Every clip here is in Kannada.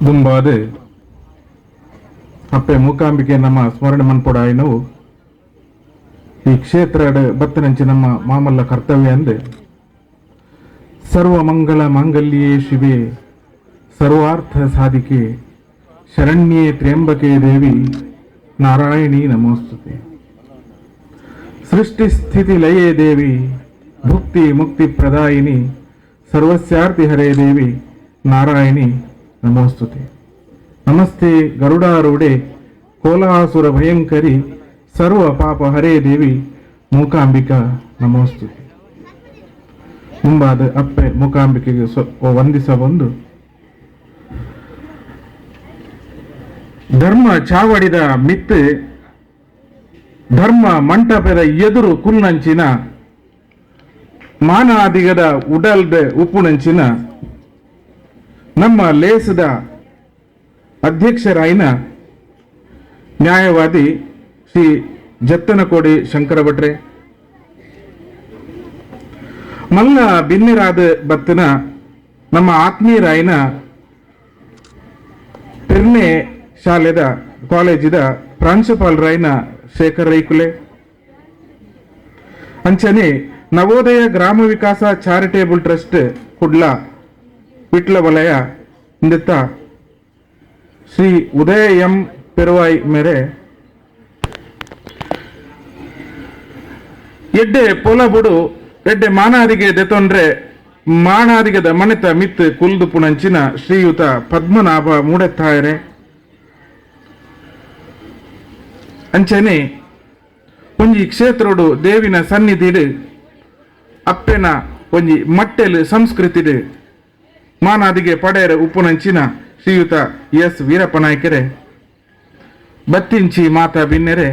ದುಂಬಾದ ಅಪ್ಪೆ ಮೂಕಾಂಬಿಕೆ ನಮ್ಮ ಸ್ಮರಣೆ ಮನ್ಪೊಡಾಯಿನವು ಈ ಕ್ಷೇತ್ರ ಬತ್ತನಂಚಿ ನಮ್ಮ ಮಾಮಲ್ಲ ಕರ್ತವ್ಯ ಅಂದೆ ಸರ್ವ ಮಂಗಳ ಮಾಂಗಲ್ಯೇ ಶಿವೆ ಸರ್ವಾರ್ಥ ಸಾಧಿಕೆ ಶರಣ್ಯೇ ತ್ರ್ಯಂಬಕೆ ದೇವಿ ನಾರಾಯಣಿ ನಮೋಸ್ತುತೆ. ಸೃಷ್ಟಿ ಸ್ಥಿತಿ ಲಯೇ ದೇವಿ ಭುಕ್ತಿ ಮುಕ್ತಿ ಪ್ರದಾಯಿನಿ ಸರ್ವಸ್ಯಾರ್ಥಿ ಹರೇ ದೇವಿ ನಾರಾಯಣಿ ನಮೋಸ್ತುತೆ. ನಮಸ್ತೆ ಗರುಡಾರೂಢೆ ಕೋಲಾಸುರ ಭಯಂಕರಿ ಸರ್ವ ಪಾಪ ಹರೇ ದೇವಿ ಮೂಕಾಂಬಿಕಾ ನಮೋಸ್ತುತೆ. ಮುಂಬಾದ ಅಪ್ಪೆ ಮೂಕಾಂಬಿಕೆಗೆ ವಂದಿಸ ಬಂದು ಧರ್ಮ ಚಾವಡಿದ ಮಿತ್ತು ಧರ್ಮ ಮಂಟಪದ ಎದುರು ಕುಲ್ನಂಚಿನ ಮಾನಾದಿಗದ ಉಡಲ್ದ ಉಪ್ಪುನಂಚಿನ ನಮ್ಮ ಲೇಸದ ಅಧ್ಯಕ್ಷರಾಯಿನ ನ್ಯಾಯವಾದಿ ಶ್ರೀ ಜತ್ತನಕೋಡಿ ಶಂಕರ ಭಟ್ರೆ, ಮಲ್ಲ ಬಿನ್ನಿರಾದ ಬತ್ತನ ನಮ್ಮ ಆತ್ಮೀಯರಾಯಿನ ಪಿರ್ನೆ ಶಾಲೆದ ಕಾಲೇಜಿದ ಪ್ರಾಂಶುಪಾಲರಾಯಿನ ಶೇಖರ್ ರೈಕುಲೆ, ಅಂಚನೆ ನವೋದಯ ಗ್ರಾಮ ವಿಕಾಸ ಚಾರಿಟೇಬಲ್ ಟ್ರಸ್ಟ್ ಕುಡ್ಲ ವಿಟ್ಲ ವಲಯ ಇಂದಿತ್ತ ಶ್ರೀ ಉದಯ ಎಂ ಪೆರುವಾಯ್ ಮೇರೆ ಎಡ್ಡೆ ಪೊಲಬುಡು ಎಡ್ಡೆ ಮಾನಾದಿಗೆ ದೆತೊಂಡ್ರೆ ಮಾನಾದಿಗದ ಮನೆತ ಮಿತ್ ಕುಲ್ದು ಪುಣಂಚಿನ ಶ್ರೀಯುತ ಪದ್ಮನಾಭ ಮೂಡೆತ್ತಾಯರೆ, ಅಂಚನೆ ಒಂಜಿ ಕ್ಷೇತ್ರೋಡು ದೇವಿನ ಸನ್ನಿಧಿಡು ಅಪ್ಪೆನ ಒಂಜಿ ಮಟ್ಟೆಲು ಸಂಸ್ಕೃತಿಡು ಮಾನಾದಿಗೆ ಪಡೆಯರ ಉಪ್ಪುನಂಚಿನ ಶ್ರೀಯುತ ಎಸ್ ವೀರಪ್ಪ ನಾಯ್ಕರೆ, ಬತ್ತಿಂಚಿ ಮಾತಾ ಬಿನ್ನೆರೆ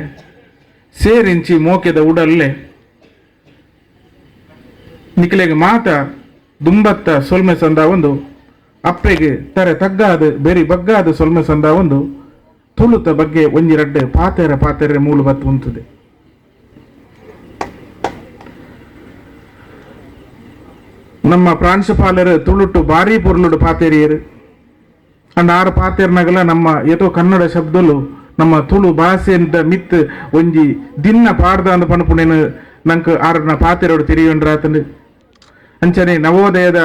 ಸೇರಿಂಚಿ ಮೋಕೆದ ಉಡಲ್ಲೆ ನಿಖಲೆಗೆ ಮಾತ ದುಂಬತ್ತ ಸೊಲ್ಮೆ ಸಂದ ಒಂದು ಅಪ್ಪೆಗೆ ತರ ತಗ್ಗಾದ ಬೇರೆ ಬಗ್ಗಾದ ಸೊಲ್ಮೆ ಸಂದ ಒಂದು ತುಳುತ ಬಗ್ಗೆ ಒಂಜಿರಡ್ಡೆ ಪಾತೆರ ಮೂಲು ಬತ್ತು ಉಂಟುದೆ. ನಮ್ಮ ಪ್ರಾಂಶುಪಾಲರು ತುಳುಟು ಬಾರಿ ಪೊರ್ಲುಡು ಪಾತೆರಿಯರು ಅಂಡ್ ಆರು ಪಾತೆರ್ನಗಲ ನಮ್ಮ ಏತೋ ಕನ್ನಡ ಶಬ್ದಲು ನಮ್ಮ ತುಳು ಭಾಷೆಯಿಂದ ಮಿತ್ ಒಂಜಿ ದಿನ ಪಾಡ್ದ ಅಂದ ಪಣಪುಣೇನು ನಂಗೆ ಆರನ ಪಾತೆರೋಡು ತಿರಿಯೊಂಡ್ರಾತಂದು. ಅಂಚನೆ ನವೋದಯದ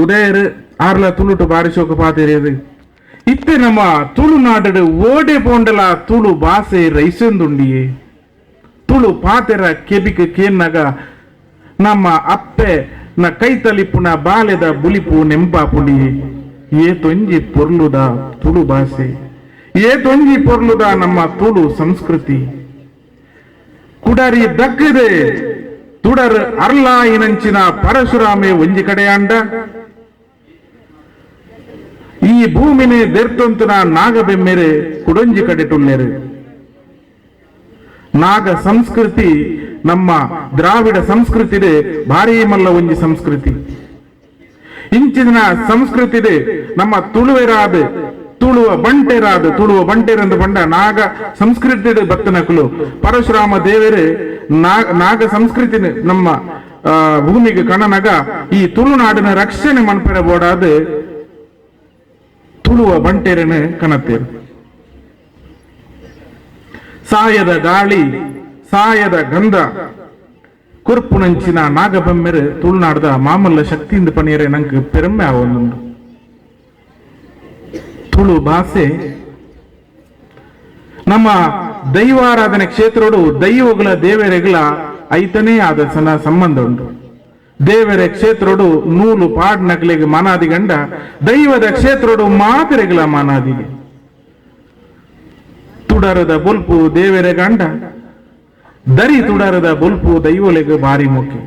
ಉದಯರು ಆರ್ಲ ತುಳುಟು ಬಾರಿ ಶೋಕ ಪಾತೆರಿಯದು ಇತ್ತೆ ನಮ್ಮ ತುಳುನಾಡು ಓಡೆ ಪೋಂಡಲ ತುಳು ಭಾಷೆ ರೈಸಂದುಂಡಿಯೇ ತುಳು ಪಾತೆರ ಕೆಬಿಕ ಕೇನ್ನಗ ನಮ್ಮ ಅಪ್ಪೆ ನ ಕೈತಲಿಪುನ ಬಾಲೆದ ಬುಲಿಪು ನೆಂಪಾಪುಡಿ ಏ ತೊಂಜಿ ಪೊರ್ಲುದ ತುಳು ಭಾಷೆ, ಏ ತೊಂಜಿ ಪೊರ್ಲುದ ನಮ್ಮ ತುಳು ಸಂಸ್ಕೃತಿ ಕುಡರಿ ದಕ್ಕದೆ ತುಡರ್ ಅರ್ಲಾಯಿನಂಚಿನ ಪರಶುರಾಮೆ ಒಂಜಿ ಕಡೆಯಾಂಡ ಈ ಭೂಮಿನೇ ದೆರ್ತೊಂತುನ ನಾಗಬೆಮ್ಮೆರೆ ಕುಡೊಂಜಿ ಕಡೆ ಟುಲ್ಲೆರು. ನಾಗ ಸಂಸ್ಕೃತಿ ನಮ್ಮ ದ್ರಾವಿಡ ಸಂಸ್ಕೃತಿಡೆ ಭಾರಿ ಮಲ್ಲ ಒಂಜಿ ಸಂಸ್ಕೃತಿ. ಇಂಚಿನ ಸಂಸ್ಕೃತಿಡೆ ನಮ್ಮ ತುಳುವೆರಾದ ತುಳುವ ಬಂಟೆರಂದು ಬಂಡ ನಾಗ ಸಂಸ್ಕೃತಿ ಬತ್ತನಕಲು ಪರಶುರಾಮ ದೇವರೇ ನಾಗ ಸಂಸ್ಕೃತಿ ನಮ್ಮ ಭೂಮಿಗೆ ಕಣನಗ ಈ ತುಳುನಾಡಿನ ರಕ್ಷಣೆ ಮನ್ಪೆರಬೋಡಾದ ತುಳುವ ಬಂಟೆರನ ಕಣತೇರು. ಸಾಯದ ಗಾಳಿ ಸಾಯದ ಗಂಧ ಕುರ್ಪುನಂಚಿನ ನಾಗಬೆಮ್ಮೆರು ತುಳುನಾಡದ ಮಾಮಲ್ಲ ಶಕ್ತಿಯಿಂದ ಪಣಿಯರೆ ನಂಗೆ ಪೆರಮ್ಮೆ ಆವೊಂದುಂಡು. ತುಳು ಭಾಷೆ ನಮ್ಮ ದೈವಾರಾಧನೆ ಕ್ಷೇತ್ರೋಡು ದೈವಗಳ ದೇವರೆಗಳ ಐತನೇ ಆದ ಸಂಬಂಧ ಉಂಟು. ದೇವರ ಕ್ಷೇತ್ರೋಡು ನೂಲು ಪಾಡ್ ನಗಲಿಗೆ ಮಾನಾದಿಗಂಡ ದೈವದ ಕ್ಷೇತ್ರೋಡು ಮಾತೆರೆಗಳ ಮಾನಾದಿಗೆ ತುಡರದ ಬೊಲ್ಪು ದೇವರ ಗಂಡ ದರಿ ತುಡರದ ಬೊಲ್ಪು ದೈವಲೆಗೆ ಭಾರಿ ಮುಖ್ಯ.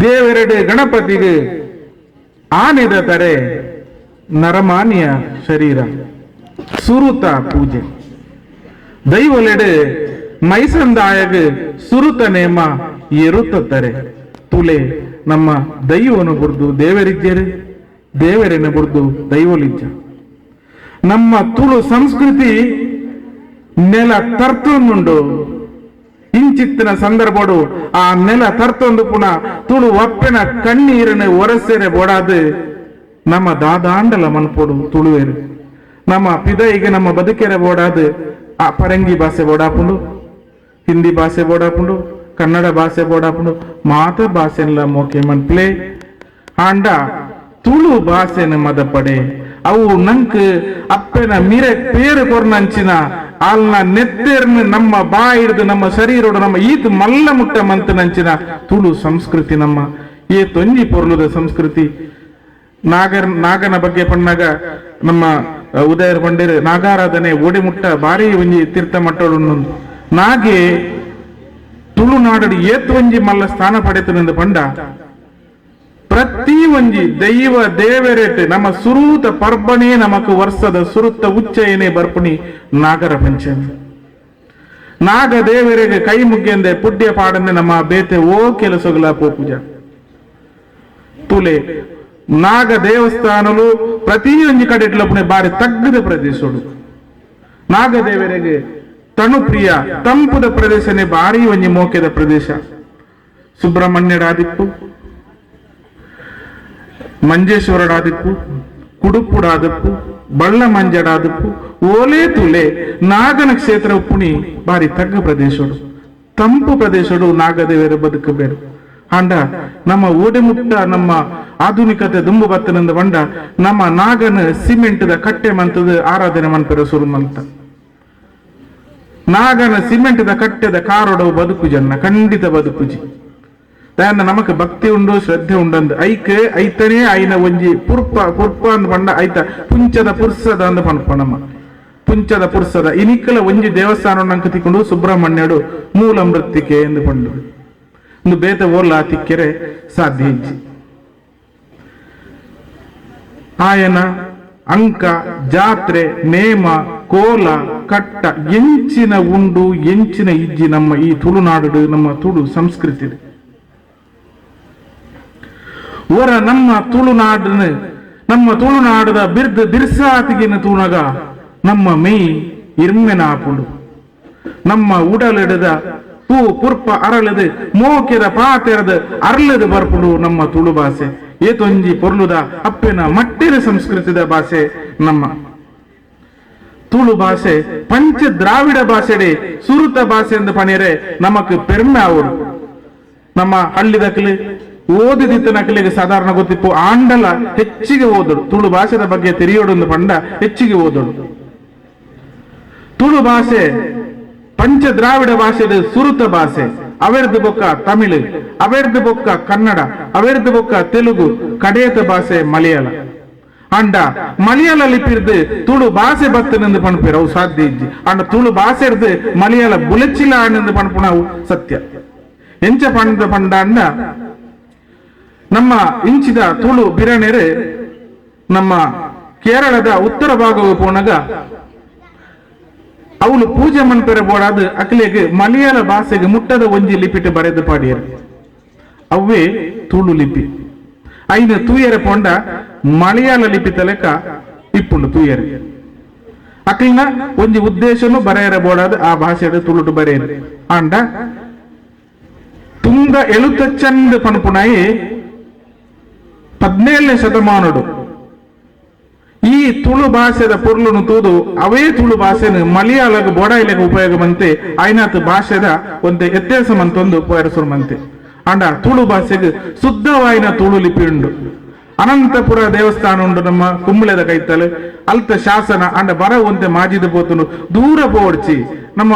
ದೇವರೆಡೆ ಗಣಪತಿಗೆ ಆನೆದ ತರೆ ನರಮಾನ್ಯ ಶರೀರ ಸುರುತ ಪೂಜೆ ದೈವಲೆಡೆ ಮೈಸಂದಾಯಗ ಸುರುತ ನೇಮ ಎರುತ್ತದೆ ತುಲೆ ನಮ್ಮ ದೈವನು ಬುರ್ದು ದೇವರಿದ್ದರೆ ದೇವರನ್ನು ಬುರ್ದು ದೈವಲಿಜ್ಜ. ನಮ್ಮ ತುಳು ಸಂಸ್ಕೃತಿ ನೆಲ ತರ್ತೊಂದುಂಡು ಇಂಚಿತ್ತಿನ ಸಂದರ್ಭಡು ಆ ನೆಲ ತರ್ತೊಂದು ಪುನಃ ತುಳು ಒಪ್ಪೆನ ಕಣ್ಣೀರನ್ನು ಒರಸೆರೆ ಬೋಡಾದು ನಮ್ಮ ದಾದಾಂಡಲ ಮನ್ಪೋಡು ತುಳುವೇರು ನಮ್ಮ ಪಿದೈಗೆ ನಮ್ಮ ಬದುಕೆರೆ ಬೋಡಾದು ಆ ಪರಂಗಿ ಭಾಷೆ ಬೋಡಾಪುಂಡು, ಹಿಂದಿ ಭಾಷೆ ಬೋಡಾಪುಂಡು, ಕನ್ನಡ ಭಾಷೆ ಬೋಡಾಪುಂಡು, ಮಾತ ಭಾಷೆಲ್ಲ ಮೋಕೆ ಮನ್ಪ್ಲೆ ಆಂಡ ತುಳು ಭಾಷೆನ ಮದ ಪಡೆ ಅವು ನಂಕ್ ಅಪ್ಪೆನ ಮಿರೆ ಪೇರು ಕೊರ್ನಂಚಿನ ಅಲ್ನ ನೆತ್ತೇರ್ನ ನಮ್ಮ ಬಾ ಹಿಡಿದು ನಮ್ಮ ಶರೀರೋಡು ನಮ್ಮ ಈತ್ ಮಲ್ಲ ಮುಟ್ಟ ಮಂತ ನಂಚಿನ ತುಳು ಸಂಸ್ಕೃತಿ ನಮ್ಮ ಏ ತೊಂಜಿ ಪೊರ್ಲುದ ಸಂಸ್ಕೃತಿ. ನಾಗನ ಬಗ್ಗೆ ಪಣ್ಣಾಗ ನಮ್ಮ ಉದಯರ್ ಬಂಡೇರು ನಾಗಾರಾಧನೆ ಓಡಿಮುಟ್ಟ ಬಾರಿ ಒಂಜಿ ತೀರ್ಥ ಮಟ್ಟೋಡು ನಾಗೆ ತುಳುನಾಡಡಿ ಏತ್ ಒಂಜಿ ಮಲ್ಲ ಸ್ಥಾನ ಪಡೆತನೆಂದು ಪಂಡ ಪ್ರತಿ ಒಂಜಿ ದೈವ ದೇವರೇಟ್ ನಮ್ಮ ಸುರೂತ ಪರ್ಬಣೆ ನಮಕ್ ವರ್ಷದ ಸುರುತ್ತ ಉಚ್ಚಯನೆ ಬರ್ಪಣಿ ನಾಗರ ಪಂಚಮಿ. ನಾಗ ದೇವರಿಗೆ ಕೈ ಮುಗ್ಗೆಂದೆ ಪುಡ್ಯ ಪಾಡನೆ ನಮ್ಮ ಬೇತೆ ಓ ಕೆಲಸಗಳ ಪೂಜಾ ತುಲೆ ನಾಗ ದೇವಸ್ಥಾನಲು ಪ್ರತಿಯೊಂದು ಕಡೆ ಇಟ್ಲಪ್ಪನೆ ಬಾರಿ ತಗ್ಗದ ಪ್ರದೇಶಡು ನಾಗ ದೇವರಿಗೆ ತಣುಪ್ರಿಯ ತಂಪುದ ಪ್ರದೇಶನೇ ಬಾರಿ ಒಂಜಿ ಮೋಕೆದ ಪ್ರದೇಶ. ಸುಬ್ರಹ್ಮಣ್ಯಡಾದಿಪ್ಪು, ಮಂಜೇಶ್ವರಡಾದಿಪ್ಪು, ಕುಡುಪುಡಾದಪ್ಪು, ಬಳ್ಳ ಮಂಜಡಾದಪ್ಪು, ಓಲೆ ತುಲೆ ನಾಗನ ಕ್ಷೇತ್ರ ಉಪ್ಪುಣಿ ಬಾರಿ ತಗ್ಗ ಪ್ರದೇಶಡು ತಂಪು ಪ್ರದೇಶಡು ನಾಗದೇವರ ಬದುಕಬೇರು ಆಂಡ ನಮ್ಮ ಓಡೆಮುಟ್ಟ ನಮ್ಮ ಆಧುನಿಕತೆ ದುಂಬು ಬತ್ತನಂದ ಬಂಡ ನಮ್ಮ ನಾಗನ ಸಿಮೆಂಟ್ದ ಕಟ್ಟೆ ಮಂತದ ಆರಾಧನೆ ಮನ್ಪೆರ ಸುರು ಮಂತ ನಾಗನ ಸಿಮೆಂಟ್ದ ಕಟ್ಟೆದ ಕಾರೋಡವು ಬದುಕು ಜನ್ನ ಖಂಡಿತ ಬದುಕುಜಿ ದಾಯನ ನಮಕ್ ಭಕ್ತಿ ಉಂಡು ಶ್ರದ್ಧೆ ಉಂಡಂದು ಐಕೆ ಐತನೇ ಐನ ಒಂಜಿ ಪುರ್ಪ ಅಂದ್ ಪಂಡ ಐತ ಪುಂಚದ ಪುರ್ಸದ ಅಂದ ಪನ್ಪಣಮ್ಮ ಪುಂಚದ ಪುರ್ಸದ ಇನಿಕ್ಕಲ ಒಂಜಿ ದೇವಸ್ಥಾನ ಅಂಕತಿಕೊಂಡು ಸುಬ್ರಹ್ಮಣ್ಯಡು ಮೂಲ ಮೃತ್ತಿಕೆ ಎಂದು ಪಂಡು ಒಂದು ಬೇತ ಓರ್ಲ ತಿಕ್ಕೆರೆ ಸಾಧ್ಯ ಇಜ್ಜಿ ಆಯನ ಅಂಕ ಜಾತ್ರೆ ನೇಮ ಕೋಲ ಕಟ್ಟ ಎಂಚಿನ ಉಂಡು ಎಂಚಿನ ಇಜ್ಜಿ ನಮ್ಮ ಈ ತುಳುನಾಡು ನಮ್ಮ ತುಳು ಸಂಸ್ಕೃತಿ ಒರ ನಮ್ಮ ತುಳುನಾಡನ ನಮ್ಮ ತುಳುನಾಡದ ಬಿರ್ದ ಬಿರ್ಸಾತಿಗಿನ ತೂಣಗ ನಮ್ಮ ಮೈ ಇರ್ಮೆನಾಪುಡು ನಮ್ಮ ಉಡಲಿಡದ ಪೂ ಪುರ್ಪ ಅರಳದು ಮೋಕೆದ ಪಾತೆರದ ಅರಳದು ಬರ್ಪುಡು ನಮ್ಮ ತುಳು ಭಾಷೆ ಏತೊಂಜಿ ಪೊರ್ಲುದ ಅಪ್ಪೆನ ಮಟ್ಟಿನ ಸಂಸ್ಕೃತಿದ ಭಾಷೆ ನಮ್ಮ ತುಳು ಭಾಷೆ ಪಂಚ ದ್ರಾವಿಡ ಭಾಷೆಡೆ ಸುರುತ ಭಾಷೆ ಎಂದು ಪಣಿಯರೆ ನಮಕ್ ಪೆರ್ಮೆ ಅವರು ನಮ್ಮ ಹಳ್ಳಿದಕ್ಲಿ ಓದಿದಿತ್ತ ನಕಲಿಗೆ ಸಾಧಾರಣ ಗೊತ್ತಿಪ್ಪು ಆಂಡಲ ಹೆಚ್ಚಿಗೆ ಓದೋಡು ತುಳು ಭಾಷೆದ ಬಗ್ಗೆ ತೆರೆಯೋಡು ಪಂಡ ಹೆಚ್ಚಿಗೆ ಓದೋಡು ತುಳು ಭಾಷೆ ಪಂಚ ದ್ರಾವಿಡ ಭಾಷೆದ ಸುರುತ ಭಾಷೆ ಅವೆರ್ದು ಬೊಕ್ಕ ತಮಿಳು ಅವೆರ್ದು ಬೊಕ್ಕ ಕನ್ನಡ ಅವೆರ್ದು ಬೊಕ್ಕ ತೆಲುಗು ಕಡೇತ ಭಾಷೆ ಮಲಯಾಳ ಅಂಡ ಮಲಯಾಳ ಲಿಪಿರ್ದು ತುಳು ಭಾಷೆ ಬತ್ತನೆಂದು ಪಣಪಿರ ಅವು ಸಾಧ್ಯ ಇಜ್ಜಿ ಅಂಡ ತುಳು ಭಾಷೆ ಇರ್ದು ಮಲಯಾಳ ಬುಲೆಚಿಲ್ಲ ಆನೆಂದು ಪಣಪುಣ ಅವು ಸತ್ಯ ಎಂಚ ಪಂಡ ಅಂಡ ನಮ್ಮ ಇಂಚಿದ ತುಳು ಬಿರಣೆರೆ ನಮ್ಮ ಕೇರಳದ ಉತ್ತರ ಭಾಗವು ಪೋಣಗ ಅವಳು ಪೂಜೆ ಮನ್ಪೆರ ಬೋಡಾದ ಅಕ್ಲೆಗೆ ಮಲಯಾಳ ಭಾಷೆಗೆ ಮುಟ್ಟದ ಒಂಜಿ ಲಿಪಿಟ್ ಬರೆದು ಪಾಡಿಯರು ಅವೇ ತುಳು ಲಿಪಿ ಐನ ತೂಯರೆ ಪೊಂಡ ಮಲಯಾಳ ಲಿಪಿ ತಲೆಕ ಇಪ್ಪುಂಡು ತೂಯರೆ ಅಕ್ಲಿನ ಒಂಜಿ ಉದ್ದೇಶನು ಬರೆಯರ ಬೋಡಾದ ಆ ಭಾಷೆದ ತುಳುಟು ಬರೆಯರು ಆಂಡ ತುಂಗ ಎಳುತಚ್ಚಂದು ಪನ್ಪುನಾಯಿ 17ನೇ ಶತಮಾನಡು ಈ ತುಳು ಭಾಷೆದ ಪೊರ್ಲುನು ತೂದು ಅವೇ ತುಳು ಭಾಷೆನು ಮಲಯಾಳಗ ಬೋಡಾಯಿಲೆಗೆ ಉಪಯೋಗ ಮಂತೆ ಐನಾತ್ ಭಾಷೆದ ಒಂದು ವ್ಯತ್ಯಾಸ ಮಂತೊಂದು ಉಪಯೋಗಿಸುವ ಮಂತೆ ಅಂಡ ತುಳು ಭಾಷೆಗೆ ಶುದ್ಧವಾಯಿನ ತುಳು ಲಿಪಿ ಉಂಡು. ಅನಂತಪುರ ದೇವಸ್ಥಾನ ಉಂಡು ನಮ್ಮ ಕುಂಬಳದ ಕೈತಲು ಅಲ್ತ ಶಾಸನ ಅಂಡ ಬರ ಒಂತೆ ಮಾಜಿದ ಪೋತುನು ದೂರ ಪೋಡ್ಚಿ ನಮ್ಮ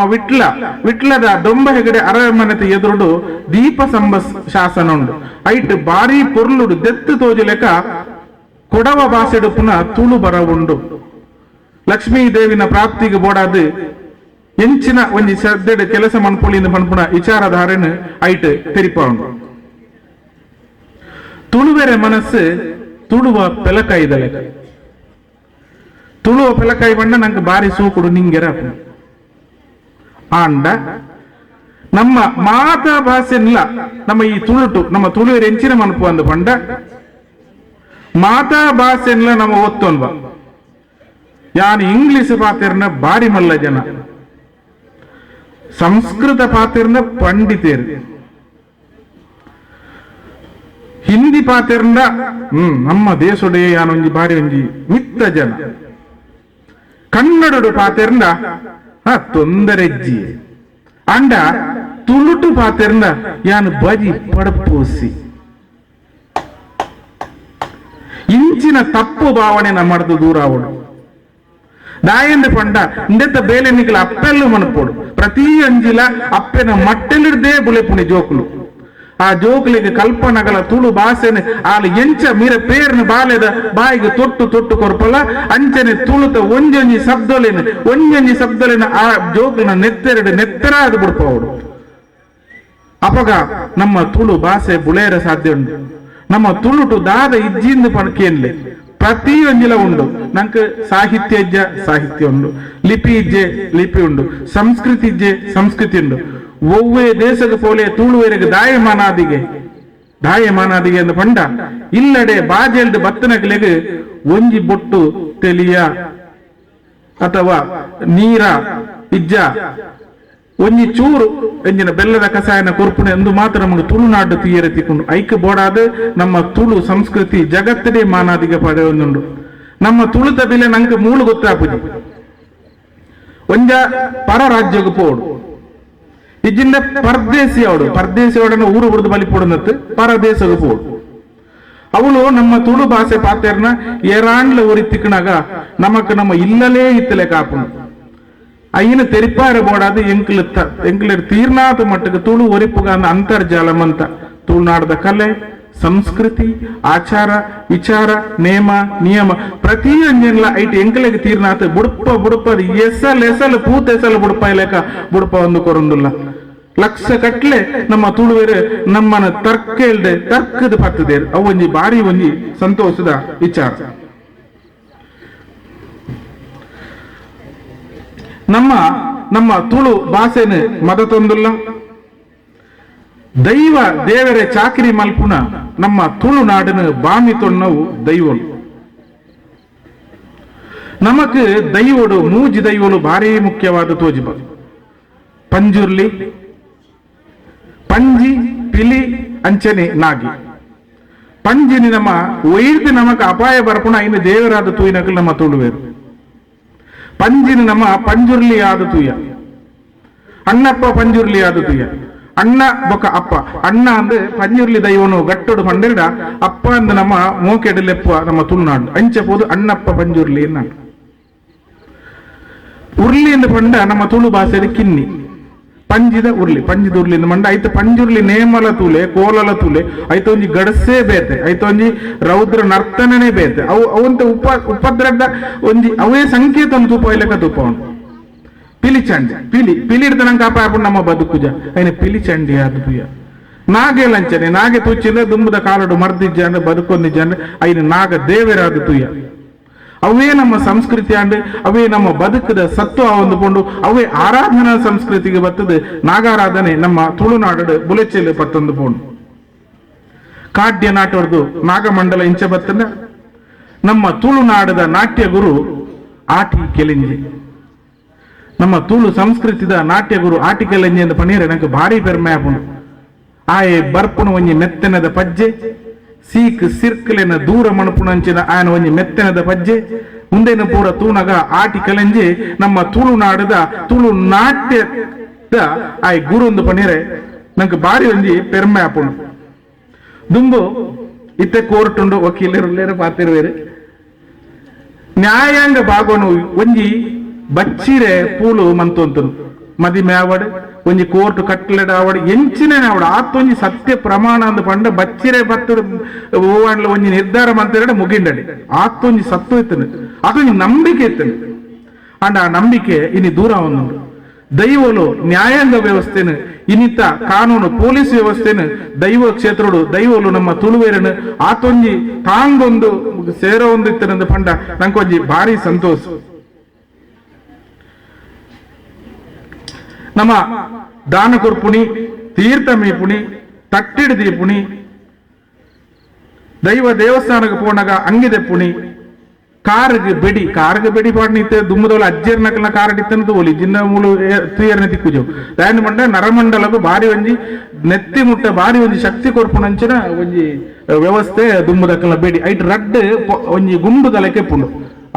ವಿಟ್ಲದ ದೊಂಬ ಹೆಗಡೆ ಅರಮನೆತ ಎದುರುಡು ದೀಪ ಸಂಬ ಶಾಸನ ಉಂಡು ಐಟ್ ಬಾರಿ ಪೊರ್ಲುಡು ದೆತ್ತು ತೋಜಲೆಕ ಕೊಡವ ಭಾಷೆಡು ಪುನಃ ತುಳು ಬರ ಉಂಡು. ಲಕ್ಷ್ಮೀ ದೇವಿನ ಪ್ರಾಪ್ತಿಗೆ ಬೋಡಾದು ಎಂಚಿನ ಒಂಜಿ ಶ್ರದ್ಧೆಡು ಕೆಲಸ ಮನ್ಪೊಳಿಂದ ಪನ್ಪುಣ ವಿಚಾರಧಾರೆನು ಐಟ್ ತೆರಿಪ ಉಂಡು. ತುಳುವೆರೆ ಮನಸ್ಸು ತುಳುವ ಪೆಲಕಾಯಿದಲೆ ತುಳುವ ಪೆಲಕಾಯಿ ಬಣ್ಣ ನಂಗೆ ಬಾರಿ ಸೂಕುಡು ನಿಂಗೆರ ಆಂಡ ನಮ್ಮ ಮಾತಾ ಭಾಷೆ ಇಲ್ಲ ನಮ್ಮ ಈ ತುಳುಟು ನಮ್ಮ ತುಳುವೆರೆ ಎಂಚಿನ ಮನಪು ಅಂದು ಪಂಡ ಮಾತಾ ಭಾಷೆ ಇಲ್ಲ ನಮ್ಮ ಒತ್ತೊನ್ವ ಯಾನ್ ಇಂಗ್ಲಿಷ್ ಪಾತೆರ್ನ ಬಾರಿ ಮಲ್ಲ ಜನ ಸಂಸ್ಕೃತ ಪಾತೆರ್ನ ಪಂಡಿತೇರು, ಹಿಂದಿ ಪಾತೆರ್ನ ನಮ್ಮ ದೇಶೊಡೆ ಯಾನೊಂಜಿ ಬಾರಿ ಒಂಜಿ ಮಿತ್ತ ಜನ, ಕನ್ನಡಡು ಪಾತೆರ್ನ ತೊಂದರೆಜ್ಜಿ ಅಂಡ ತುಳುಟು ಪಾತೆರ್ನ ಯಾನು ಬಜಿ ಪಡಪೋಸಿ ಇಂಚಿನ ತಪ್ಪು ಭಾವನೆ ನಮ್ಮದು ದೂರ ಅವಡು ದಾಯಂದ ಪಂಡ ಇಂದೆತ್ತ ಬೇಲೆ ನಿಖಲ ಅಪ್ಪೆಲ್ಲು ಮನಪೋಡು ಪ್ರತಿ ಅಂಜಿಲ ಅಪ್ಪೆನ ಮಟ್ಟೆಲಿಡ್ದೇ ಬುಳೆಪುಣಿ ಜೋಕುಲು ಆ ಜೋಕುಲಿಗೆ ಕಲ್ಪನಗಳ ತುಳು ಭಾಷೆನೆ ಆಲು ಎಂಚ ಮೀರ ಪೇರ್ನ ಬಾಲೆದ ಬಾಯಿಗೆ ತೊಟ್ಟು ತೊಟ್ಟು ಕೊರ್ಪಲ ಅಂಚನೆ ತುಳುತ ಒಂಜೊಂಜಿ ಶಬ್ದಲೇನ ಆ ಜೋಕುಲಿನ ನೆತ್ತೆರಾದ ಬಿಡ್ಪವಡು ಅಪಗ ನಮ್ಮ ತುಳು ಭಾಷೆ ಬುಳೇರ ಸಾಧ್ಯ ಉಂಟು. ನಮ್ಮ ತುಳುಟು ದಾದ ಇಜ್ಜಿಂದು ಪಣಕೇನ್ಲೆ ಪ್ರತಿ ಒಂಜಿಲ ಉಂಡು. ನಂಗೆ ಸಾಹಿತ್ಯ ಇಜ್ಜ ಸಾಹಿತ್ಯ ಉಂಡು, ಲಿಪಿ ಇಜ್ಜೆ ಲಿಪಿ ಉಂಡು, ಸಂಸ್ಕೃತಿ ಇಜ್ಜೆ ಸಂಸ್ಕೃತಿ ಉಂಡು. ಒವ್ವೇ ದೇಶದ ಪೋಲೆ ತುಳುವರೆಗೆ ದಾಯಮಾನಾದಿಗೆ ಎಂದು ಪಂಡ ಇಲ್ಲಡೆ ಬಾಜೆಲ್ಡ್ ಬತ್ತನಗಳಿಗೆ ಒಂಜಿ ಬೊಟ್ಟು ತೆಲಿಯ ಅಥವಾ ನೀರ ಇಜ್ಜ ಒಂಜಿ ಚೂರು ಎಂಜಿನ ಬೆಲ್ಲದ ಕಸಾಯನ ಕೊರ್ಪುಣೆ ಎಂದು ಮಾತ್ರ ನಮಗೆ ತುಳುನಾಡು ತೀಯರೆ ತಿಕ್ಕೊಂಡು ಐಕ್ ಬೋಡಾದ ನಮ್ಮ ತುಳು ಸಂಸ್ಕೃತಿ ಜಗತ್ತದೇ ಮಾನಾದಿಗೆ ಪಡೆಯೊಂದುಂಡು. ನಮ್ಮ ತುಳುತ ಬೆಲೆ ನಂಗೆ ಮೂಳು ಗೊತ್ತಾಪುಜಿ ಒಂಜ ಪರ ರಾಜ್ಯಕ್ಕೆ ಪೋಡು ಇಜ್ಜಿಂದ ಪರದೇಶಿಯವಡನ್ನ ಊರು ಬಿಡ್ದು ಬಲಿ ಪೋಡನತ್ತು ಪರದೇಶಕ್ಕೆ ಪೋಡು. ಅವಳು ನಮ್ಮ ತುಳು ಭಾಷೆ ಪಾತೆರ್ನ ಏರಾಂಡ್ಲ ಒರಿತಿಕ್ಕನಾಗ ನಮಕ್ ನಮ್ಮ ಇಲ್ಲಲೇ ಇತ್ತಲೆ ಕಾಪುನು ಅಯ್ಯನ ತೆರಿಪಾರ ಬೋಡಾದ ಎಂಕ್ಲ ತೀರ್ನಾಥ ಮಟ್ಟಕ್ಕೆ ತುಳು ಒರಿಪುಗ ಅಂತರ್ಜಾಲಂ ಅಂತ ತುಳುನಾಡದ ಕಲೆ ಸಂಸ್ಕೃತಿ ಆಚಾರ ವಿಚಾರ ನೇಮ ನಿಯಮ ಪ್ರತಿ ಅಂಜನ್ಲ ಐಟ್ ಎಂಕ್ಲೆಗೆ ತೀರ್ನಾಥ ಬುಡಪ ಎಸಲ್ ಪೂತ ಎಸಲ್ ಬುಡಪ ಇಲೇಕ ಬುಡಪ ಒಂದು ಕೊರೊಂದುಲ್ಲ ಲಕ್ಷ ಕಟ್ಲೆ ನಮ್ಮ ತುಳುವೆರು ನಮ್ಮನ ತರ್ಕದ ಪತ್ತದೇರು ಅವು ಒಂಜಿ ಬಾರಿ ಒಂಜಿ ಸಂತೋಷದ ವಿಚಾರ. ನಮ್ಮ ತುಳು ಭಾಷೆನ ಮದ ತೊಂದುಲ್ಲ ದೈವ ದೇವರೇ ಚಾಕರಿ ಮಲ್ಪುನ ನಮ್ಮ ತುಳುನಾಡಿನ ಬಾಮಿ ತೊನ್ನವು ದೈವಳು ನಮಕ್ ದೈವಡು ಮೂಜಿ ದೈವಳು ಭಾರಿ ಮುಖ್ಯವಾದ ತೋಜಿಬ ಪಂಜುರ್ಲಿ ಪಂಜಿ ಪಿಲಿ ಅಂಚನೆ ನಾಗಿ ಪಂಜಿನಿ ನಮ್ಮ ಒಯ್ದು ನಮಕ್ ಅಪಾಯ ಬರ್ಪುಣ ಇನ್ನು ದೇವರಾದ ತೂಯಿನಕಲ್ ನಮ್ಮ ತುಳುವೇರು ಪಂಜಿನ ನಮ್ಮ ಪಂಜುರ್ಲಿ ಆದ ತೂಯ ಅಣ್ಣಪ್ಪ ಪಂಜುರ್ಲಿ ಆದ ತೂಯ ಅಣ್ಣ ಬೊಕ ಅಪ್ಪ ಅಣ್ಣ ಅಂದ್ರೆ ಪಂಜುರ್ಲಿ ದೈವನು ಗಟ್ಟೋಡು ಪಂಡಿರ ಅಪ್ಪ ಅಂದ ನಮ್ಮ ಮೋಕೆಡಲೆಪ್ಪ ನಮ್ಮ ತುಳುನಾಡು ಅಂಚಪೋದು ಅಣ್ಣಪ್ಪ ಪಂಜುರ್ಲಿ ನಾಡು ಉರ್ಲಿ ಎಂದು ಪಂಡ ನಮ್ಮ ತುಳು ಭಾಷೆಯಲ್ಲಿ ಕಿನ್ನಿ ಪಂಜಿದ ಉರ್ಲಿ ಮಂಡ ಐತ ಪಂಜುರ್ಲಿ ನೇಮಲ ತೂಲೆ ಕೋಲಲ ತೂಲೆ ಐತ ಒಂಜಿ ಗಡಸೇ ಬೇತೆ ಐತ ಒಂಜಿ ರೌದ್ರ ನರ್ತನೇ ಬೇತೆ ಅವಂತ ಉಪದ್ರಡ್ಡ ಒಂಜಿ ಅವೇ ಸಂಕೇತ ತೂಪ ಇಲ್ಲಕ ತೂಪ ಉಂಟು ಪಿಲಿ ಹಿಡ್ದ ನಂಗೆ ಕಾಪಾಡ್ಕೊಂಡು ನಮ್ಮ ಬದುಕುಜ ಐನ ಪಿಲಿ ಚಂಡಿ ಆದುಯ ನಾಗೆ ಲಂಚನೆ ನಾಗೆ ತುಚ್ಚಿಂದ ದುಂಬದ ಕಾಲಡು ಮರ್ದಿಜ್ಜ ಅಂದ್ರೆ ಬದುಕೊಂದಿಜ್ಜ ಅಂದ್ರೆ ಐನ ನಾಗ ದೇವರಾದ ತುಯ್ಯ ಅವೇ ನಮ್ಮ ಸಂಸ್ಕೃತಿ ಅಂಡ್ ಅವೇ ನಮ್ಮ ಬದುಕದ ಸತ್ವ ಹೊಂದಿಕೊಂಡು ಅವೇ ಆರಾಧನಾ ಸಂಸ್ಕೃತಿಗೆ ಬರ್ತದೆ ನಾಗಾರಾಧನೆ ನಮ್ಮ ತುಳುನಾಡು ಬುಲೆಚೆಲೆ ಪತ್ತೊಂದು ಪೋಂಡು ಕಾಡ್ಯ ನಾಟೋರ್ದು ನಾಗಮಂಡಲ ಇಂಚ ಬತ್ತನ ನಮ್ಮ ತುಳುನಾಡದ ನಾಟ್ಯ ಗುರು ಆಟಿ ಕೆಲೆಂಜಿ ನಮ್ಮ ತುಳು ಸಂಸ್ಕೃತಿದ ನಾಟ್ಯ ಗುರು ಆಟಿ ಕೆಲೆಂಜಿ ಅಂತ ಪನೀರೆ ನಂಗೆ ಭಾರಿ ಪೆರ್ಮೆ ಆಪುಂಡು ಆಯೆ ಬರ್ಪುಣ ಒಂಜಿ ಮೆತ್ತನದ ಪಜ್ಜೆ ಸೀಕ್ ಸಿರ್ಕಲಿನ ದೂರ ಮಣಪುಣಂಚಿನ ಆಯನ ಒಂಜಿ ಮೆತ್ತನದ ಪಜ್ಜೆ ಮುಂದೇನ ಪೂರ ತೂನಗ ಆಟಿ ಕಲೆಂಜಿ ನಮ್ಮ ತುಳುನಾಡದ ತುಳು ನಾಟ್ಯದ ಆಯ್ ಗುರುಂದು ಪನೀರೆ ನಂಗೆ ಬಾರಿ ಒಂಜಿ ಪೆರ್ಮೆ ಆಪುಂಡು ದುಂಬು ಇತ್ತೆ ಕೋರ್ಟ್ ಉಂಡು ವಕೀಲರು ಪಾತಿರುವೇರು ನ್ಯಾಯಾಂಗ ಭಾಗವನು ಒಂಜಿ ಬಚ್ಚಿರೆ ಪೂಲು ಮಂತೊಂತರು ಮದಿಮೆ ಆವಡ್ ಒಂಜಿ ಕೋರ್ಟ್ ಕಟ್ಲೆಡ್ ಆವಡ್ ಎಂಚಿನೇ ಆವಡ್ ಆತೊಂಜಿ ಸತ್ಯ ಪ್ರಮಾಣ ಅಂದ್ ಪಂಡ ಬಚ್ಚಿರೆ ಬತ್ತದ ಓವಾಂಡ್ಲ ಒಂಜಿ ನಿರ್ಧಾರ ಮಂತ್ರೆ ಮುಗಿಂಡಡಿ ಆತೊಂಜಿ ಸತ್ತು ಇತ್ತನು ಅದೊಂಜಿ ನಂಬಿಕೆ ಇತ್ತನು ಅಂಡ್ ಆ ನಂಬಿಕೆ ಇನಿ ದೂರ ಒಂದುಂಡು ದೈವಲು ನ್ಯಾಯಾಂಗ ವ್ಯವಸ್ಥೆನು ಇನ್ನಿತ ಕಾನೂನು ಪೊಲೀಸ್ ವ್ಯವಸ್ಥೆನು ದೈವ ಕ್ಷೇತ್ರಡು ದೈವಲು ನಮ್ಮ ತುಳುವೇರನು ಆತೊಂಜಿ ತಾಂಗೊಂದು ಸೇರೋ ಒಂದು ಇತ್ತನಂದು ಪಂಡ ನಂಗೊಂಜಿ ಭಾರಿ ಸಂತೋಷ. ನಮ್ಮ ದಾನ ಕೊರ್ಪುಣಿ ತೀರ್ಥ ಮೀಪುಣಿ ತಟ್ಟಿಡ್ ದೀಪುಣಿ ದೈವ ದೇವಸ್ಥಾನಕ್ಕೆ ಪೋನಾಗ ಅಂಗಿದೆ ಪುಣಿ ಕಾರ್ಗೆ ಬೆಡಿ ಪಾಡ್ನಿತ್ತೆ ದುಮ್ಮದವಳು ಅಜ್ಜರ್ನಕಲ್ನ ಕಾರಡಿತ್ತನ ತೋಲಿ ಜಿನ್ನ ಮೂಲು ತುಯರ್ನ ತಿಕ್ಕುಜವು ದಾಯನ ಮಂಡ ನರಮಂಡಲಗೂ ಬಾರಿ ಒಂಜಿ ನೆತ್ತಿ ಮುಟ್ಟ ಬಾರಿ ಒಂಜಿ ಶಕ್ತಿ ಕೊರ್ಪುನಂಚಿನ ಒಂಜಿ ವ್ಯವಸ್ಥೆ ದುಮ್ಮದಕಲ್ನ ಬೆಡಿ ಐಟ್ ರಡ್ಡ್ ಒಂಜಿ ಗುಂಡು ತಲೆಕೆ ಪುಂಡು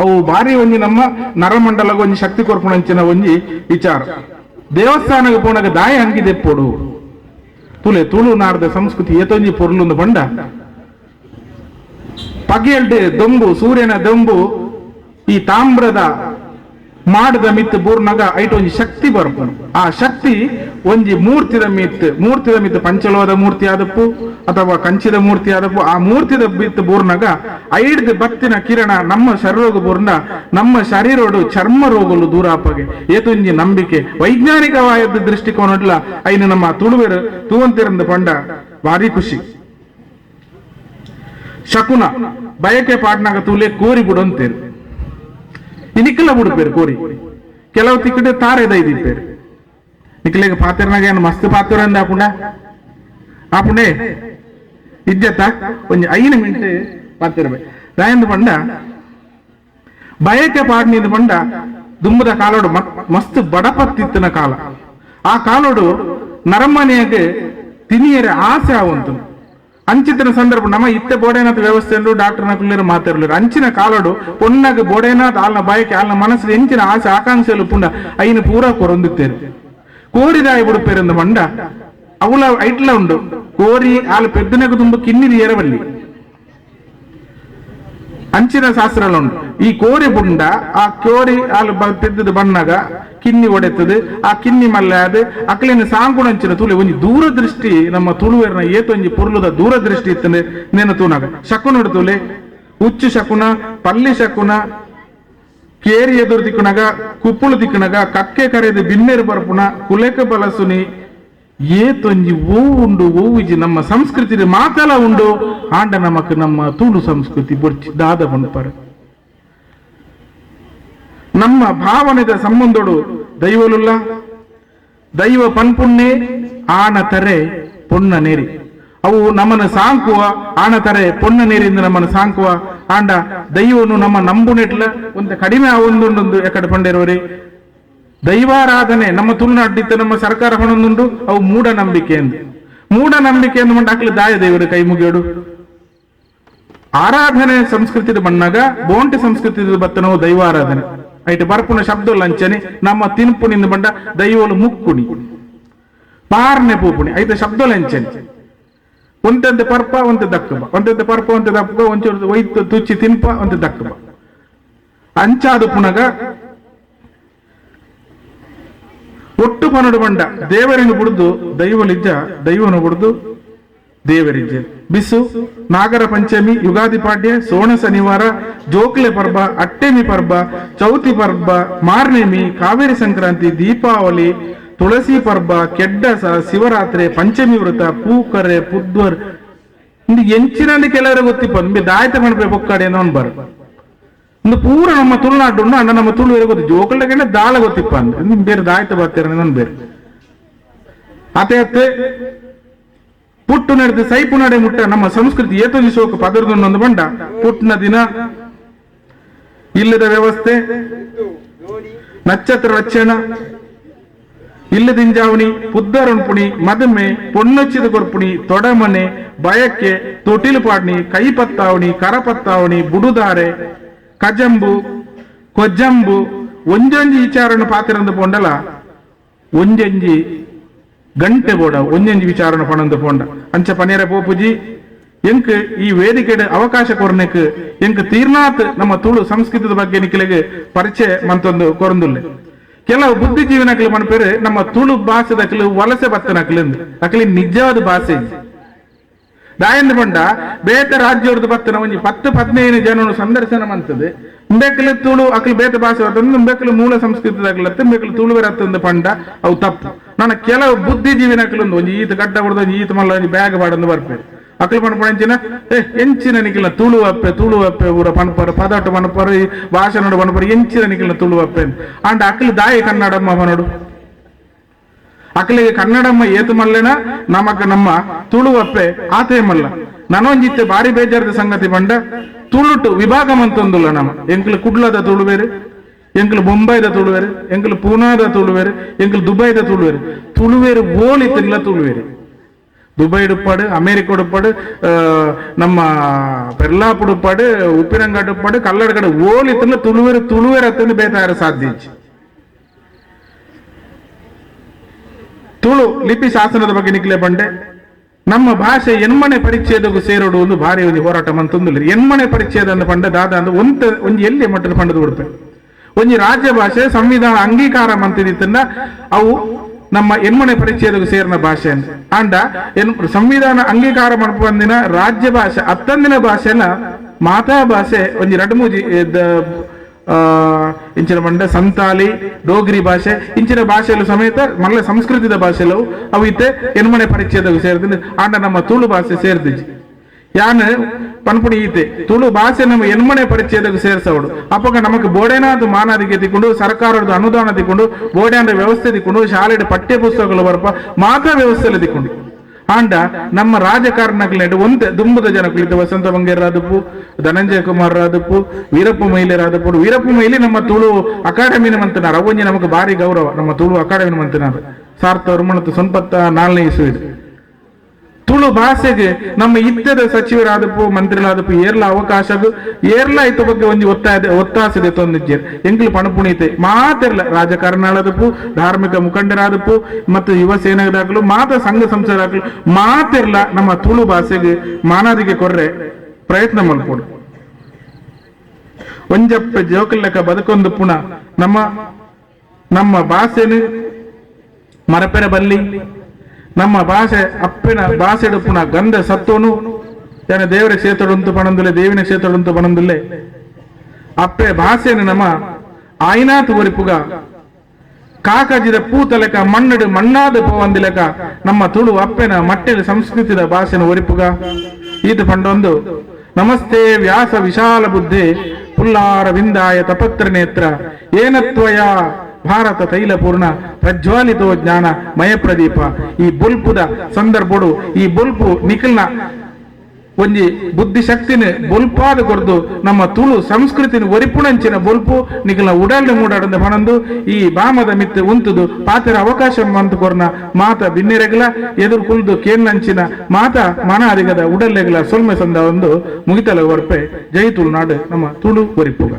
ಅವು ಬಾರಿ ಒಂಜಿ ನಮ್ಮ ನರಮಂಡಲಗೂ ಒಂಜಿ ಶಕ್ತಿ ಕೊರ್ಪುನಂಚಿನ ಒಂಜಿ ವಿಚಾರ ದೇವಸ್ಥಾನಕ್ಕೆ ಪೋನಾಗ ದಾಯ ಹಂಗಿದೆ ಪೋಡು ತುಳುನಾಡದ ಸಂಸ್ಕೃತಿ ಏತೊಂಜಿ ಪೊರ್ಲುಂದು ಬಂಡ ಪಗೆಲ್ಡ್ ದೊಂಬು ಸೂರ್ಯನ ದೊಂಬು ಈ ತಾಮ್ರದ ಮಾಡದ ಮಿತ್ ಬೂರ್ನಾಗ ಐಟ್ ಒಂಜಿ ಶಕ್ತಿ ಬರ್ಪುಂಡು ಆ ಶಕ್ತಿ ಒಂಜಿ ಮೂರ್ತಿದ ಮಿತ್ ಪಂಚಲೋಹದ ಮೂರ್ತಿ ಆದಪ್ಪು ಅಥವಾ ಕಂಚಿದ ಮೂರ್ತಿ ಆದಪ್ಪು ಆ ಮೂರ್ತಿದ ಮಿತ್ ಬೂರ್ನಾಗ ಐಡ್ದ ಬತ್ತಿನ ಕಿರಣ ನಮ್ಮ ಶರೀರೋಗ ಬೂರ್ನ ನಮ್ಮ ಶರೀರೋಡು ಚರ್ಮ ರೋಗಲು ದೂರ ಆಪಗೆ ಏತೊಂಜಿ ನಂಬಿಕೆ ವೈಜ್ಞಾನಿಕವಾದ ದೃಷ್ಟಿಕೋನ ಐನು ನಮ್ಮ ತುಳುವೆರು ತೂವಂತಿರಂದ ಪಂಡ ಭಾರಿ ಖುಷಿ ಶಕುನ ಬಯಕೆ ಪಾಡ್ನಾಗ ತೂಲೆ ಕೋರಿ ಬಿಡೊಂತೇರು ನಿಕ್ಲ ಬಿಡ್ಪೇರು ಕೋರಿ ಕೆಲವು ತಿಕ್ಕಡೆ ತಾರೆ ದೈದಿಪ್ಪೇರು ನಿಕ್ಲೆಗೆ ಪಾತ್ರನಾಗ ಏನು ಮಸ್ತ್ ಪಾತ್ರ ಅಂದ ಆಪುಂಡೆ ಇಜ್ಜತ್ತ ಒಂಜಿ 5 ಮಿನಿಟ್ ಪಾತಿರ್ಬೇ ರಾಯಂದು ಪಂಡ ಬಯಕೆ ಪಾಡ್ನಿಂದ ಪಂಡ ದುಂಬದ ಕಾಲೋಡು ಮಸ್ತ್ ಬಡಪತ್ತಿತ್ತಿನ ಕಾಲ ಆ ಕಾಲೋಡು ನರಮನೆಯಾಗೆ ತಿನಿಯರ ಆಸೆ ಆವಂತು ಅಂಚಿನ ಸಂದರ್ಭ ನಮ್ಮ ಇತ್ತೆ ಬೋಡೇನಾಥ್ ವ್ಯವಸ್ಥೆ ಅಂದ್ರು ಡಾಕ್ಟರ್ನ ಕುಳ್ಳೇರು ಮಾತಾಡಲಿರು ಅಂಚಿನ ಕಾಲಡು ಪೊನ್ನಾಗ ಬೋಡೇನಾಥ್ ಆಲ್ನ ಬಾಯಕ್ಕೆ ಆಲ್ನ ಮನಸ್ಸು ಎಂಚಿನ ಆಸೆ ಆಕಾಂಕ್ಷೆಲು ಪುಂಡ ಐನ ಪೂರಾ ಕೊರೊಂದುತ್ತೇರು ಕೋರಿದಾಯ ಬಿಡುಪೇರಂದು ಮಂಡ ಅವಳ ಐಟ್ಲ ಉಂಡು ಕೋರಿ ಆಲು ಪೆದ್ದನಗ ತುಂಬ ಕಿನ್ನಿರಿ ಎರವಲ್ಲಿ ಅಂಚಿನ ಶಾಸ್ತ್ರ ಉಂಟು ಈ ಕೋರಿ ಬುಂಡ ಆ ಕೋರಿ ಆಲು ಪೆದ್ದದ ಬಣ್ಣಗ ಕಿನ್ನಿ ಒಡೆತದು ಆ ಕಿನ್ನಿ ಮಲ್ಲೆ ಅದು ಅಕ್ಲಿನ ಸಾಂಗುಣಂಚಿನ ತುಳಿ ಒಂಜಿ ದೂರದೃಷ್ಟಿ ನಮ್ಮ ತುಳುವೆರ್ನ ಏತೊಂಜಿ ಪೊರ್ಲುದ ದೂರದೃಷ್ಟಿ ಇತ್ತಂದ್ರೆ ನೇನು ತೂನಾಗ ಶಕುನೋಡು ತುಲೆ ಹುಚ್ಚು ಶಕುನ ಪಲ್ಲಿ ಶಕುನ ಕೇರಿ ಎದುರು ದಿಕ್ಕುನಗ ಕುಪ್ಪುಳು ದಿಕ್ಕುನಗ ಕಕ್ಕೆ ಕರೆದು ಬಿನ್ನೇರು ಬರ್ಪುನ ಕುಲೆಕ ಬಲಸುನಿ ಏತೊಂಜಿ ಉಂಡು ಓವಿಜಿ ನಮ್ಮ ಸಂಸ್ಕೃತಿ ಮಾತಲ ಉಂಡು ಆಂಡ ನಮಕ್ ನಮ್ಮ ತುಳು ಸಂಸ್ಕೃತಿ ಬೊಡ್ಚಿ ದಾದ ಬಂಡ್ಪರ ನಮ್ಮ ಭಾವನೆದ ಸಂಬಂಧೋಡು ದೈವಲುಲ್ಲ ದೈವ ಪನ್ಪುಣ್ಣೆ ಆನ ತರೆ ಪೊನ್ನ ನೇರಿ ಅವು ನಮ್ಮನ್ನು ಸಾಂಕುವ ಆನ ತರೆ ಪೊನ್ನ ನೇರಿಂದ ನಮ್ಮನ್ನು ಸಾಂಕುವ ಆಂಡ ದೈವನು ನಮ್ಮ ನಂಬುನೆಟ್ಲ ಒಂದು ಕಡಿಮೆ ಒಂದೊಂದೊಂದು ಎಕಡೆ ಪಂಡಿರೋರಿ ದೈವಾರಾಧನೆ ನಮ್ಮ ತುಳುನಾಡಿತ್ತು ನಮ್ಮ ಸರ್ಕಾರ ಹೊಣೊಂದುಂಡು ಅವು ಮೂಢನಂಬಿಕೆ ಎಂದು ಮಂಡಾಕ್ಲಿ ದಾಯ ದೇವರು ಕೈ ಮುಗಿಯೋಡು ಆರಾಧನೆ ಸಂಸ್ಕೃತಿ ಬಣ್ಣಾಗ ಬೋಂಟಿ ಸಂಸ್ಕೃತಿ ಬತ್ತ ನಾವು ದೈವಾರಾಧನೆ ಐಟ್ ಬರ್ಪುನ ಶಬ್ದ ಲಂಚನೆ ನಮ್ಮ ತಿನ್ಪುನಿಂದ ಬಂಡ ದೈವಲು ಮುಕ್ಕುಣಿ ಪಾರ್ನೆ ಪೂಪುಣಿ ಐತ ಶಬ್ದ ಲಂಚನೆ ಒಂತೆ ಪರ್ಪ ಒಂತೆ ದಕ್ಕಬ ಒಂತೆ ಪರ್ಪ ಒಂತೆ ದಕ್ಕ ಒಂಚೂರು ಒಯ್ತು ತುಚ್ಚಿ ತಿನ್ಪ ಒಂತೆ ದಕ್ಕಬ ಅಂಚಾದು ಪುನಗ ಒಟ್ಟು ಪನಡು ಬಂಡ ದೇವರನ್ನು ಬಿಡುದು ದೈವಲಿಜ್ಜ ದೈವನು ಬಿಡುದು ದೇವರಿಜ್ಜೆ ಬಿಸು ನಾಗರ ಪಂಚಮಿ ಯುಗಾದಿ ಪಾಡ್ಯ ಸೋಣ ಶನಿವಾರ ಜೋಕ್ಲೆ ಪರ್ಬ ಅಟ್ಟೆಮಿ ಪರ್ಬ ಚೌತಿ ಪರ್ಬ ಮಾರ್ನೇಮಿ ಕಾವೇರಿ ಸಂಕ್ರಾಂತಿ ದೀಪಾವಳಿ ತುಳಸಿ ಪರ್ಬ ಕೆಡ್ಡಸ ಶಿವರಾತ್ರಿ ಪಂಚಮಿ ವ್ರತ ಪೂಕರೆ ಪುದ್ವರ್ ಎಂಚಿನಲ್ಲಿ ಕೆಲವರ ಗೊತ್ತಿಪ್ಪ ದಾಯತ ಮಾಡ್ಬೇಕು ಒಕ್ಕಡೆ ಏನೋ ಅನ್ಬಾರ ಒಂದು ಪೂರ ನಮ್ಮ ತುಳುನಾಡು ಅಣ್ಣ ನಮ್ಮ ತುಳುವರೆ ಗೊತ್ತು ಜೋಕಲ್ಡ ದಾಳ ಗೊತ್ತಿಪ್ಪ ಅಂದ್ರೆ ನಿಮ್ ಬೇರೆ ದಾಯತ ಬರ್ತೀರ ನನ್ ಬೇರೆ ಅತ್ತೆ ಪುಟ್ಟು ನಡೆದು ಸೈಪು ನಡೆ ಮುಟ್ಟ ನಮ್ಮ ಸಂಸ್ಕೃತಿ ಏತೊಂದು ಶೋಕ ಪದರದೊಂದೊಂದು ಬಂಡ ಪುಟ್ಟಿನ ದಿನ ಇಲ್ಲದ ವ್ಯವಸ್ಥೆ ನಕ್ಷತ್ರ ರಚನ ಇಲ್ಲದಿಂಜಾವಣಿ ಪುದ್ದರೊಣ್ಪುಣಿ ಮದುಮೆ ಪೊನ್ನೊಚ್ಚಿದ ಕೊರ್ಪುಣಿ ತೊಡಮನೆ ಬಯಕೆ ತೊಟಿಲು ಪಾಡ್ನಿ ಕೈ ಪತ್ತಾವಣಿ ಕರಪತ್ತಾವಣಿ ಬುಡುದಾರೆ ಕಜಂಬು ಕೊಜ್ಜಂಬು ಒಂಜೊಂಜಿ ವಿಚಾರಣ ಪಾತಿರಂದು ಪೋಂಡಲ ಒಂಜೊಂಜಿ ಗಂಟೆ ಬೋಡ ಒಂಜೊಂಜಿ ವಿಚಾರಣ ಪಣಂದು ಪೋಂಡ ಅಂಚ ಪನೇರ ಪೋಪುಜಿ ಎಂಕ್ ಈ ವೇದಿಕೆಡೆ ಅವಕಾಶ ಕೊರ್ನೆಕ್ ಎಂಕ್ ತೀರ್ನಾಥ್ ನಮ್ಮ ತುಳು ಸಂಸ್ಕೃತದ ಬಗ್ಗೆ ನಿಖಿಲೆಗೆ ಪರಿಚಯ ಮಂತೊಂದು ಕೊರಂದುಲ್ಲೆ ಕೆಲವು ಬುದ್ಧಿಜೀವನಕ್ಲು ಮನ್ಪೇರು ನಮ್ಮ ತುಳು ಭಾಷೆದಕ್ಲು ವಲಸೆ ಬತ್ತನಕ್ಲಿಂದು ಅಕ್ಲಿ ನಿಜವಾದ ಭಾಷೆ ದಾಯಂದು ಬಂಡ ಬೇತ ರಾಜ್ಯವ್ರದ್ದು ಬತ್ತನ ಒಂಜಿ 10-15 ಜನನು ಸಂದರ್ಶನ ಮಂತದೆ ಬೇಕಲು ತುಳು ಅಕ್ಲು ಬೇತ ಭಾಷೆ ಬರ್ತದೆ ಬೇಕಲು ಮೂಲ ಸಂಸ್ಕೃತದಾಗ್ಲತ್ತ ಬೇಕಲು ತುಳುವೆರ ಹತ್ತೊಂದು ಪಂಡ ಅವು ತಪ್ಪು ನನ್ನ ಕೆಲವು ಬುದ್ಧಿಜೀವಿನಕ್ಲೊಂದು ಒಂಜಿ ಈತ ಗಡ್ಡ ಹೊಡೆದ ಈತ ಮಲ್ಲ ಒಂಜಿ ಬ್ಯಾಗ್ ಬಾಡೊಂದು ಬರ್ಪೇರು ಅಕ್ಲು ಪಣಪಂಚಿನ ಎಂಚಿನ ನಿಖಿಲ ತುಳು ಅಪ್ಪೆ ಊರ ಪಣಪರ ಪದಾಟು ಪಣಪರ ಭಾಷಣೋಡು ಪಣಪರ ಎಂಚಿನ ನಿಖಿಲ ತುಳು ಅಪ್ಪೆ ಅಂಡ ಅಕ್ಲು ದಾಯ ಕನ್ನಡಮ್ಮ ಪನೋಡು ಅಕಲಿಗೆ ಕನ್ನಡಮ್ಮ ಏತು ಮಲ್ಲೆನ ನಮಕ ನಮ್ಮ ತುಳು ಅಪ್ಪೆ ಆತೆ ಮಲ್ಲ ನನೊಂಜಿತ್ತೆ ಬಾರಿ ಬೇಜಾರದ ಸಂಗತಿ ಬಂಡ ತುಳುಟು ವಿಭಾಗ ಮಂತೊಂದುಲ್ಲ ನಮ್ಮ ಎಂಕ್ಲು ಕುಡ್ಲದ ತುಳು ಬೇರೆ, ಎಂಕ್ಲು ಬೊಂಬೈದ ತುಳುವೇರು, ಎಂಕ್ಲು ಪೂನಾದ ತುಳುವೇರು, ಎಂಕ್ಲು ದುಬೈದ ತುಳುವೇರು. ತುಳುವೇರು ಓಲಿತಿಲ್ಲ ತುಳುವೇರು. ದುಬೈ ಉಪ್ಪಾಡು, ಅಮೇರಿಕ ಉಪ್ಪಾಡು, ನಮ್ಮ ಪೆರ್ಲಾಪುಡು ಉಪ್ಪಾಡು, ಉಪ್ಪಿನಂಗಾಡು ಉಪ್ಪಾಡು, ಕಲ್ಲಡಗಡೆ ಓಲಿತಿಲ್ಲ ತುಳುವೇರು. ತುಳುವೇರು ಅತ್ತಂದು ಬೇತಾರ ಸಾಧ್ಯ. ತುಳು ಲಿಪಿ ಶಾಸನದ ಬಗ್ಗೆ ನಿಕ್ಲೆ ಬಂಡೆ ನಮ್ಮ ಭಾಷೆ ಎನ್ಮನೆ ಪರಿಚ್ಛೇದಕ್ಕೂ ಸೇರೋಡು ಒಂದು ಭಾರಿ ಒಂದು ಹೋರಾಟ ಮಂತೊಂದಿಲ್ಲ. ಎನ್ಮನೆ ಪರಿಚ್ಛೇದ ಅಂದ ಪಂಡ ದಾದ ಅಂದ ಒಂದು ಎಲ್ಲಿ ಮಟ್ಟದ ಪಂಡದ ಬಿಡ್ತೆ ಒಂಜಿ ರಾಜ್ಯ ಭಾಷೆ ಸಂವಿಧಾನ ಅಂಗೀಕಾರ ಮಂತಿದಿತ್ತನ್ನ ಅವು ನಮ್ಮ ಎನ್ಮನೆ ಪರಿಚ್ಛೇದಕ್ಕೂ ಸೇರಿನ ಭಾಷೆ ಅಂತ ಅಂಡ ಸಂವಿಧಾನ ಅಂಗೀಕಾರ ಮಾಡ್ಕೊಂದಿನ ರಾಜ್ಯ ಭಾಷೆ ಹತ್ತಂದಿನ ಭಾಷೆನ ಮಾತಾ ಭಾಷೆ ಒಂಜಿ ಎರಡು ಮೂಜಿ ಇಂಚಿನ ಮಂಡ ಸಂತಾಲಿ ಡೋಗ್ರಿ ಭಾಷೆ ಇಂಚಿನ ಭಾಷೆಯಲ್ಲೂ ಸಮೇತ ಮಲ್ಲ ಸಂಸ್ಕೃತಿದ ಭಾಷೆಲು ಅವು ಇತ್ತೆ ಎನ್ಮನೆ ಪರಿಚ್ಛೇದಕ್ಕೂ ಸೇರಿದ ಆಂಡ ನಮ್ಮ ತುಳು ಭಾಷೆ ಸೇರಿದಿಜಿ ಯಾನ್ ಪನ್ಪುಡಿ ಈತೆ ತುಳು ಭಾಷೆ ನಮ್ಮ ಎನ್ಮನೆ ಪರಿಚ್ಛೇದಕ್ಕೆ ಸೇರಿಸವಡು ಅಪ್ಪಗ ನಮಕ್ ಬೋಡೇನಾದ ಮಾನಾದಿಗೆ ತಿಕ್ಕೊಂಡು ಸರ್ಕಾರದ ಅನುದಾನ ತಿಕ್ಕೊಂಡು ಬೋಡೇನ ವ್ಯವಸ್ಥೆ ತಿಕ್ಕೊಂಡು ಶಾಲೆಯ ಪಠ್ಯ ಪುಸ್ತಕಗಳು ಬರಪ ಮಾತ್ರ ವ್ಯವಸ್ಥೆಯಲ್ಲಿ ತಿಕ್ಕೊಂಡು ಆಂಡ ನಮ್ಮ ರಾಜಕಾರಣಗಳು ಒಂದೇ ದುಂಬದ ಜನಗಳು ವಸಂತ ಬಂಗೇರಾದಪ್ಪು, ಧನಂಜಯ ಕುಮಾರ್ ರಾದಪ್ಪು, ವೀರಪ್ಪ ಮೊಯ್ಲಿ ರಾದಪ್ಪು. ವೀರಪ್ಪ ಮೊಯ್ಲಿ ನಮ್ಮ ತುಳು ಅಕಾಡೆಮಿನ ಮಂತನಾರ ಅವೊಂಜಿ ನಮಗೆ ಭಾರಿ ಗೌರವ. ನಮ್ಮ ತುಳು ಅಕಾಡೆಮಿನ ಮಂತನಾರ 1994 ಇಸ್ವಿಡ್ ತುಳು ಭಾಷೆಗೆ ನಮ್ಮ ಇದ್ದದ ಸಚಿವರಾದಪ್ಪು ಮಂತ್ರಿಗಳಾದಪ್ಪು ಏರ್ಲ ಅವಕಾಶ ಏರ್ಲ ಇತ್ತ ಬಗ್ಗೆ ಒಂದು ಒತ್ತಾಸದೆ ತೊಂದಿದ್ದೇನೆ ಎಂಕ್ಲು ಪಣಪುಣಿತೆ ಮಾತೆರ್ಲ ರಾಜಕಾರಣದಪ್ಪು, ಧಾರ್ಮಿಕ ಮುಖಂಡರಾದಪ್ಪು ಮತ್ತು ಯುವ ಸೇನೆದಾಗಲು ಮಾತ ಸಂಘ ಸಂಸ್ಥೆದಾಗಲು ಮಾತೆರ್ಲ ನಮ್ಮ ತುಳು ಭಾಷೆಗೆ ಮಾನಾದಿಗೆ ಕೊರ್ರೆ ಪ್ರಯತ್ನ ಮಾಡ್ಕೊಡು. ಒಂಜಪ್ಪ ಜೋಕಲ್ಲಕ ಬದುಕೊಂದು ಪುನಃ ನಮ್ಮ ಭಾಷೆನು ಮರಪೆರ ಬಲ್ಲಿ ನಮ್ಮ ಭಾಷೆ ಅಪ್ಪಿನ ಭಾಷೆಡು ಪುನಃ ಗಂಧ ಸತ್ತೋನು ಯಾನ ದೇವರ ಕ್ಷೇತ್ರಡುಂತು ಪಣಂದುಲೆ ದೇವಿನ ಕ್ಷೇತ್ರಡುಂತು ಪಣಂದುಲೆ ಅಪ್ಪೆ ಭಾಷೆನು ನಮ್ಮ ಆಯ್ನಾತು ಒರಿಪುಗ ಕಾಕಜಿದ ಪೂತಲೆಕ ಮಣ್ಣಡು ಮಣ್ಣಾದ ಪೋವಂದಿಲೆಕ ನಮ್ಮ ತುಳು ಅಪ್ಪೆನ ಮಟ್ಟೆಲು ಸಂಸ್ಕೃತಿದ ಭಾಷೆನ ಒರಿಪುಗ ಈತ ಪಂಡೊಂದು ನಮಸ್ತೆ ವ್ಯಾಸ ವಿಶಾಲ ಬುದ್ಧಿ ಪುಲ್ಲಾರ ವಿಂದಾಯ ತಪತ್ರ ನೇತ್ರ ಏನತ್ವಯ ಭಾರತ ತೈಲಪೂರ್ಣ ಪ್ರಜ್ವಾಲಿತೋ ಜ್ಞಾನ ಮಯ ಪ್ರದೀಪ. ಈ ಬೊಲ್ಪುದ ಸಂದರ್ಭಡು ಈ ಬೊಲ್ಪು ನಿಖಲ್ನ ಒಂಜಿ ಬುದ್ಧಿ ಶಕ್ತಿನ ಬೊಲ್ಪಾದ ಕೊರ್ದು ನಮ್ಮ ತುಳು ಸಂಸ್ಕೃತಿನ ಒರಿಪುಣಂಚಿನ ಬೊಲ್ಪು ನಿಖಲ್ನ ಉಡಲ್ನ ಮೂಡಾಡಂದ ಪಣಂದು ಈ ಬಾಮದ ಮಿತ್ತು ಉಂತುದು ಪಾತ್ರ ಅವಕಾಶ ಮಂತು ಕೊರ್ನ ಮಾತ ಬಿನ್ನೆರೆಗಲ ಎದುರು ಕುಲ್ದು ಕೇನ್ನಂಚಿನ ಮಾತ ಮನ ಅರಿಗದ ಉಡಲ್ಲೆಗಲ ಸೊಲ್ಮೆ ಸಂದ ಒಂದು ಮುಗಿತಲ ವರ್ಪೆ ಜೈ ತುಳುನಾಡು ನಮ್ಮ ತುಳು ಒರಿಪುಗ.